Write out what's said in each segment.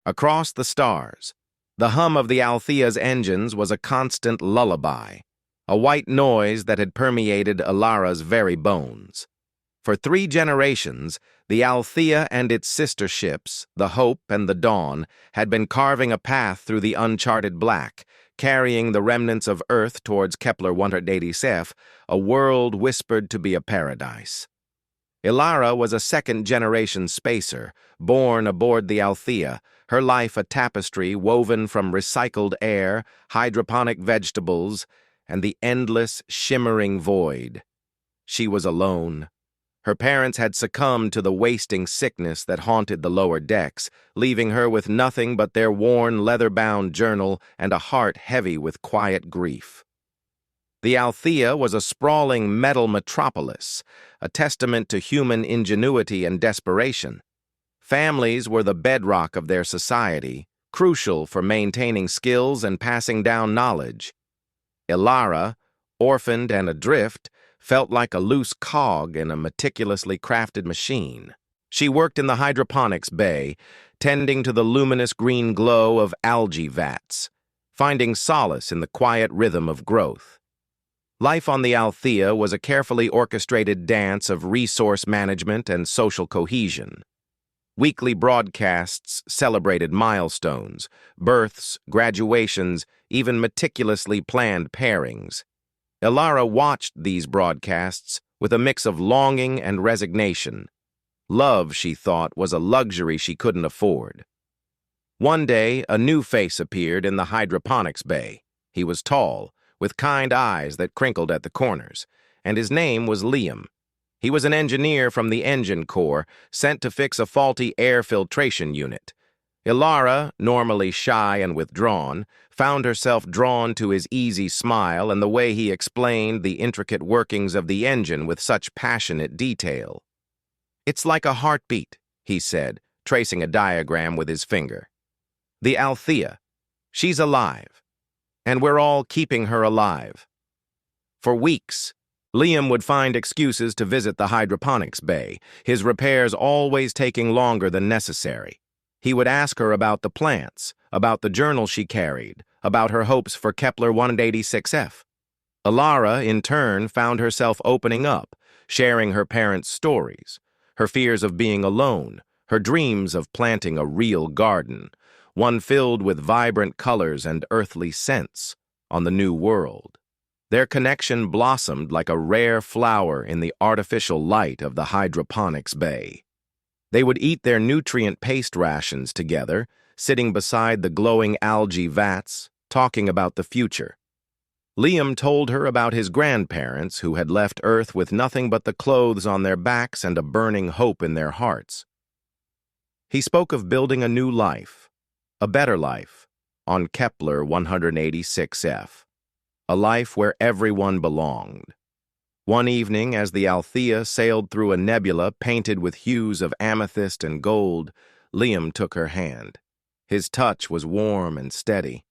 Across the stars, the hum of the Althea's engines was a constant lullaby, a white noise that had permeated Ilara's very bones. For 3 generations, the Althea and its sister ships, the Hope and the Dawn, had been carving a path through the uncharted black, carrying the remnants of Earth towards Kepler 186, a world whispered to be a paradise. Ilara was a second-generation spacer, born aboard the Althea, her life a tapestry woven from recycled air, hydroponic vegetables, and the endless, shimmering void. She was alone. Her parents had succumbed to the wasting sickness that haunted the lower decks, leaving her with nothing but their worn, leather-bound journal and a heart heavy with quiet grief. The Althea was a sprawling metal metropolis, a testament to human ingenuity and desperation. Families were the bedrock of their society, crucial for maintaining skills and passing down knowledge. Ilara, orphaned and adrift, felt like a loose cog in a meticulously crafted machine. She worked in the hydroponics bay, tending to the luminous green glow of algae vats, finding solace in the quiet rhythm of growth. Life on the Althea was a carefully orchestrated dance of resource management and social cohesion. Weekly broadcasts celebrated milestones, births, graduations, even meticulously planned pairings. Ilara watched these broadcasts with a mix of longing and resignation. Love, she thought, was a luxury she couldn't afford. One day, a new face appeared in the hydroponics bay. He was tall, with kind eyes that crinkled at the corners, and his name was Liam. He was an engineer from the engine corps, sent to fix a faulty air filtration unit. Ilara, normally shy and withdrawn, found herself drawn to his easy smile and the way he explained the intricate workings of the engine with such passionate detail. "It's like a heartbeat," he said, tracing a diagram with his finger. "The Althea. She's alive. And we're all keeping her alive." For weeks, Liam would find excuses to visit the hydroponics bay, his repairs always taking longer than necessary. He would ask her about the plants, about the journal she carried, about her hopes for Kepler 186F. Ilara, in turn, found herself opening up, sharing her parents' stories, her fears of being alone, her dreams of planting a real garden, one filled with vibrant colors and earthly scents, on the new world. Their connection blossomed like a rare flower in the artificial light of the hydroponics bay. They would eat their nutrient paste rations together, sitting beside the glowing algae vats, talking about the future. Liam told her about his grandparents who had left Earth with nothing but the clothes on their backs and a burning hope in their hearts. He spoke of building a new life, a better life, on Kepler 186F, a life where everyone belonged. One evening, as the Althea sailed through a nebula painted with hues of amethyst and gold, Liam took her hand. His touch was warm and steady.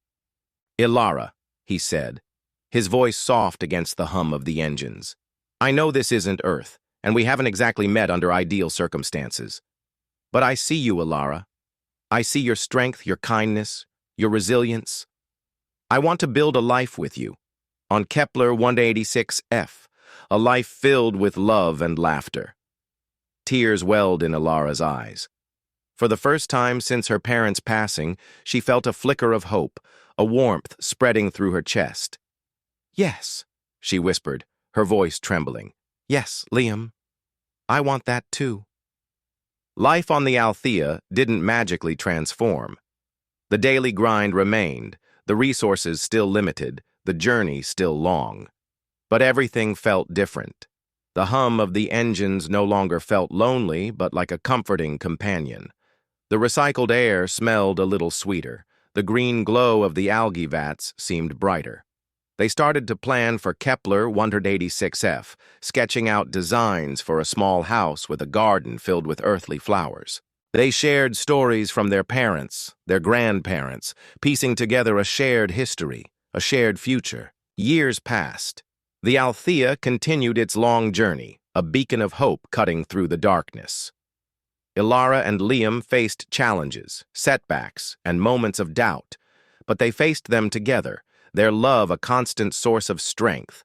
"Ilara," he said, his voice soft against the hum of the engines. "I know this isn't Earth, and we haven't exactly met under ideal circumstances. But I see you, Ilara. I see your strength, your kindness, your resilience. I want to build a life with you, on Kepler 186F, a life filled with love and laughter." Tears welled in Ilara's eyes. For the first time since her parents' passing, she felt a flicker of hope, a warmth spreading through her chest. "Yes," she whispered, her voice trembling. "Yes, Liam. I want that too." Life on the Althea didn't magically transform. The daily grind remained, the resources still limited, the journey still long. But everything felt different. The hum of the engines no longer felt lonely, but like a comforting companion. The recycled air smelled a little sweeter. The green glow of the algae vats seemed brighter. They started to plan for Kepler 186F, sketching out designs for a small house with a garden filled with earthly flowers. They shared stories from their parents, their grandparents, piecing together a shared history, a shared future. Years passed. The Althea continued its long journey, a beacon of hope cutting through the darkness. Ilara and Liam faced challenges, setbacks, and moments of doubt, but they faced them together, their love a constant source of strength.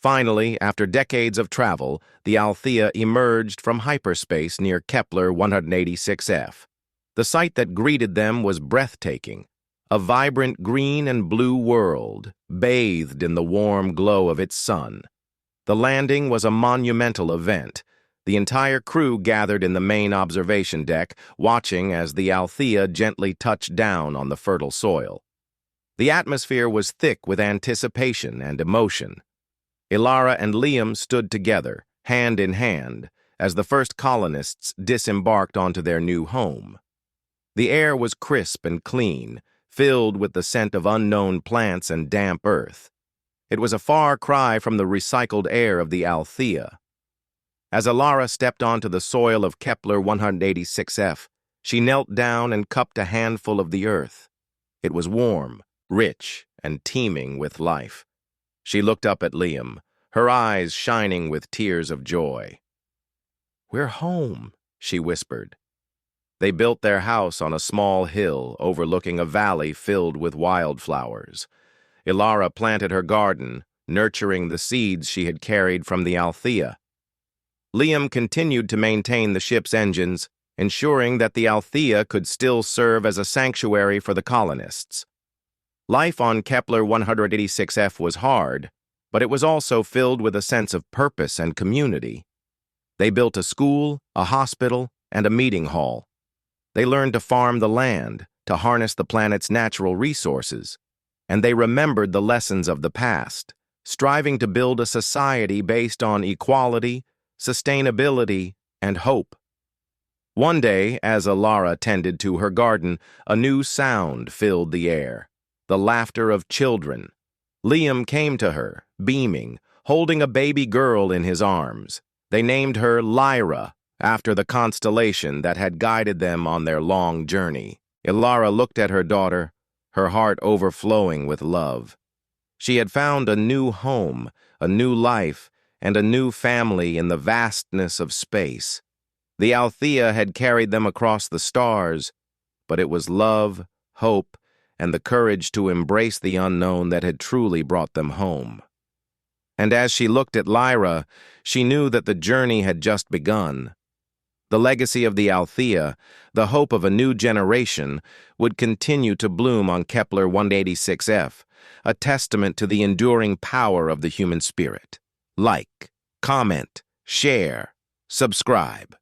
Finally, after decades of travel, the Althea emerged from hyperspace near Kepler 186f. The sight that greeted them was breathtaking, a vibrant green and blue world, bathed in the warm glow of its sun. The landing was a monumental event. The entire crew gathered in the main observation deck, watching as the Althea gently touched down on the fertile soil. The atmosphere was thick with anticipation and emotion. Ilara and Liam stood together, hand in hand, as the first colonists disembarked onto their new home. The air was crisp and clean, filled with the scent of unknown plants and damp earth. It was a far cry from the recycled air of the Althea. As Ilara stepped onto the soil of Kepler 186f, she knelt down and cupped a handful of the earth. It was warm, rich, and teeming with life. She looked up at Liam, her eyes shining with tears of joy. "We're home," she whispered. They built their house on a small hill overlooking a valley filled with wildflowers. Ilara planted her garden, nurturing the seeds she had carried from the Althea. Liam continued to maintain the ship's engines, ensuring that the Althea could still serve as a sanctuary for the colonists. Life on Kepler 186f was hard, but it was also filled with a sense of purpose and community. They built a school, a hospital, and a meeting hall. They learned to farm the land, to harness the planet's natural resources, and they remembered the lessons of the past, striving to build a society based on equality, sustainability, and hope. One day, as Ilara tended to her garden, a new sound filled the air. The laughter of children. Liam came to her, beaming, holding a baby girl in his arms. They named her Lyra, after the constellation that had guided them on their long journey. Ilara looked at her daughter, her heart overflowing with love. She had found a new home, a new life, and a new family in the vastness of space. The Althea had carried them across the stars, but it was love, hope, and the courage to embrace the unknown that had truly brought them home. And as she looked at Lyra, she knew that the journey had just begun. The legacy of the Althea, the hope of a new generation, would continue to bloom on Kepler 186f, a testament to the enduring power of the human spirit. Like, comment, share, subscribe.